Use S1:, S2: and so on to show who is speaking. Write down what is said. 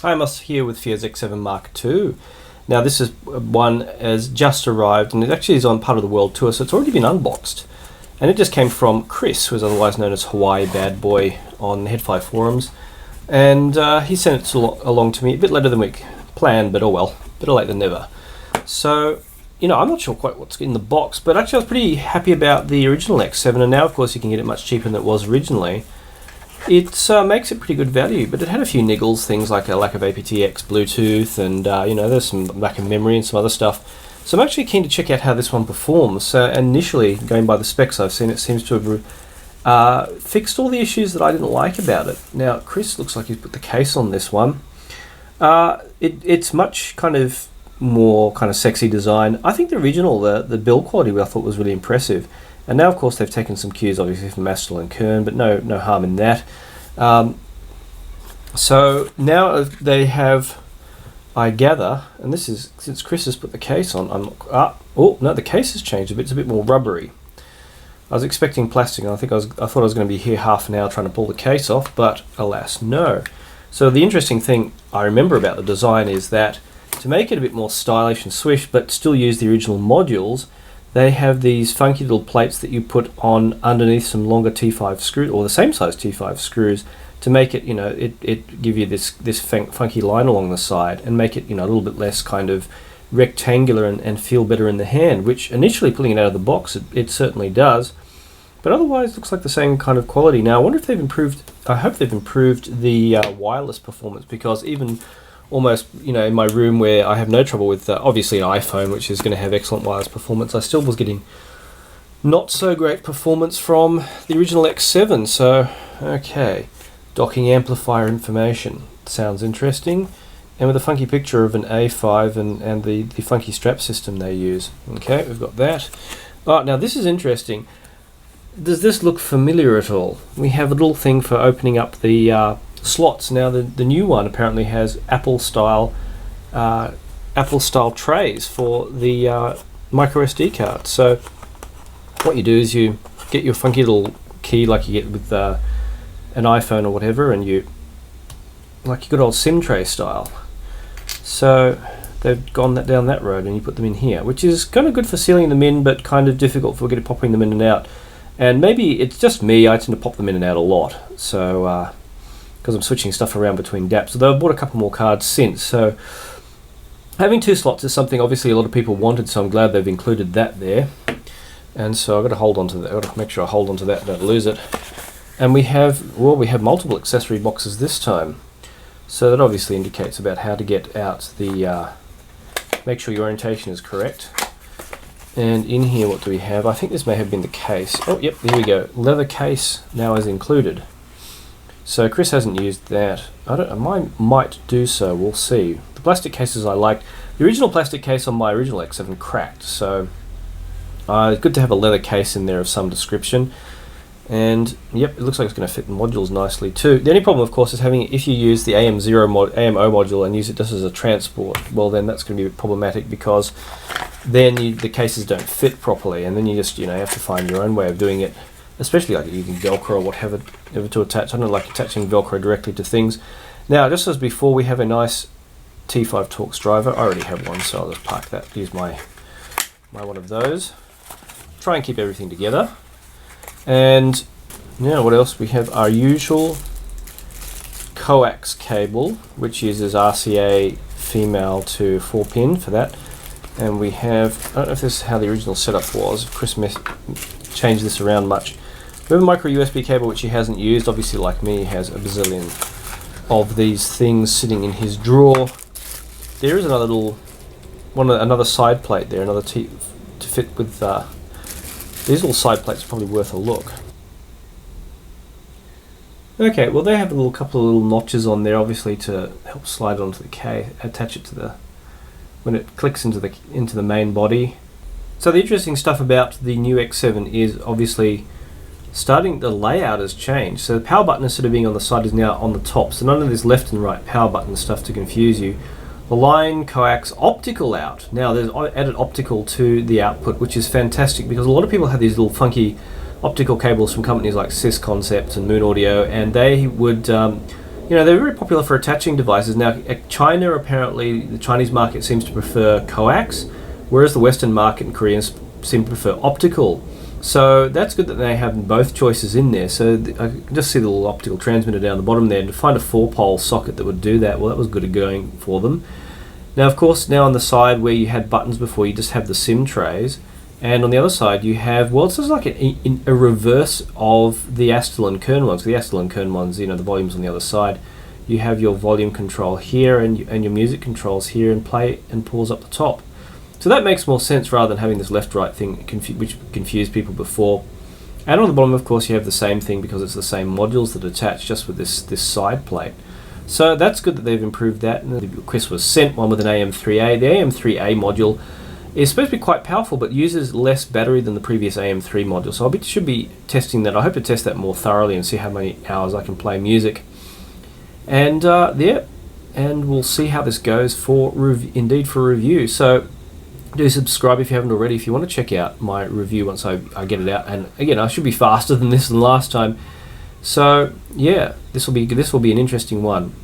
S1: Hi, I'm here with FiiO X7 Mark II. Now this is one has just arrived and it actually is on part of the world tour, so it's already been unboxed. And it just came from Chris, who is otherwise known as Hawaii Bad Boy on Head5 forums. And he sent it along to me a bit later than we planned, but oh well, better late than never. So, I'm not sure quite what's in the box, but actually I was pretty happy about the original X7, and now of course you can get it much cheaper than it was originally. It makes it pretty good value, but it had a few niggles, things like a lack of APTx Bluetooth, and there's some lack of memory and some other stuff. So I'm actually keen to check out how this one performs. Initially, going by the specs I've seen, it seems to have fixed all the issues that I didn't like about it. Now, Chris looks like he's put the case on this one. It's much more sexy design. I think the original, the build quality, I thought was really impressive. And now, of course, they've taken some cues, obviously, from Mastel and Kern, but no harm in that. So now they have, I gather, and this is since Chris has put the case on. The case has changed a bit. It's a bit more rubbery. I was expecting plastic, and I thought I was going to be here half an hour trying to pull the case off, but alas, no. So the interesting thing I remember about the design is that to make it a bit more stylish and swish, but still use the original modules, they have these funky little plates that you put on underneath some longer T5 screws, or the same size T5 screws, to make it, it give you this funky line along the side and make it, a little bit less rectangular and feel better in the hand, which initially pulling it out of the box, it certainly does. But otherwise looks like the same kind of quality. Now I wonder if they've improved, I hope they've improved the wireless performance, because even almost, in my room where I have no trouble with, obviously an iPhone, which is going to have excellent wireless performance, I still was getting not so great performance from the original X7. So, okay, docking amplifier information. Sounds interesting. And with a funky picture of an A5 and the funky strap system they use. Okay, we've got that. Now this is interesting. Does this look familiar at all? We have a little thing for opening up the slots. Now the new one apparently has Apple style trays for the microSD card. So what you do is you get your funky little key like you get with an iPhone or whatever, and you like your good old SIM tray style. So they've gone down that road, and you put them in here, which is kind of good for sealing them in, but kind of difficult for popping them in and out. And maybe it's just me, I tend to pop them in and out a lot. So because I'm switching stuff around between DAPs. Although I've bought a couple more cards since, so having two slots is something obviously a lot of people wanted, so I'm glad they've included that there. And so I've got to hold on to that. I've got to make sure I hold on to that and don't lose it. And we have multiple accessory boxes this time, so that obviously indicates about how to get out the make sure your orientation is correct. And in here, what do we have? I think this may have been the case. Oh, yep, there we go. Leather case now is included. So Chris hasn't used that. I might do so. We'll see. The plastic cases I liked. The original plastic case on my original X7 cracked, so it's good to have a leather case in there of some description. And yep, it looks like it's going to fit the modules nicely too. The only problem, of course, is if you use the AMO module and use it just as a transport, well then that's going to be problematic, because then the cases don't fit properly, and then you just have to find your own way of doing it, especially like using Velcro or whatever to attach. I don't like attaching Velcro directly to things. Now, just as before, we have a nice T5 Torx driver. I already have one, so I'll just park that. Use my one of those. Try and keep everything together. And now what else? We have our usual coax cable, which uses RCA female to 4-pin for that. And we have, I don't know if this is how the original setup was, Chris changed this around much. We have a micro USB cable, which he hasn't used. Obviously, like me, he has a bazillion of these things sitting in his drawer. There is another another side plate there, to fit with. These little side plates are probably worth a look. Okay, well they have a couple of little notches on there, obviously to help slide it onto the case, attach it to when it clicks into the main body. So the interesting stuff about the new X7 is obviously the layout has changed. So the power button, instead of being on the side, is now on the top. So none of this left and right power button stuff to confuse you. The line, coax, optical out. Now there's added optical to the output, which is fantastic, because a lot of people have these little funky optical cables from companies like Sys Concepts and Moon Audio, and they would you know, they're very popular for attaching devices. Now, China, apparently, the Chinese market seems to prefer coax, whereas the Western market and Koreans seem to prefer optical. So that's good that they have both choices in there. So I can just see the little optical transmitter down the bottom there, and to find a 4-pole socket that would do that, well, that was good going for them. Now, of course, now on the side where you had buttons before, you just have the SIM trays, and on the other side you have, well, it's just like a reverse of the Astel and Kern ones. The Astel and Kern ones, you know, the volume's on the other side. You have your volume control here and your music controls here, and play and pause up the top. So that makes more sense rather than having this left-right thing which confused people before. And on the bottom, of course, you have the same thing because it's the same modules that attach, just with this side plate. So that's good that they've improved that, and the request was sent, one with an AM3A. The AM3A module is supposed to be quite powerful, but uses less battery than the previous AM3 module. So I should be testing that. I hope to test that more thoroughly and see how many hours I can play music. And yeah, and we'll see how this goes for review. So do subscribe if you haven't already, if you want to check out my review once I get it out. And again, I should be faster than this than last time. So yeah, this will be an interesting one.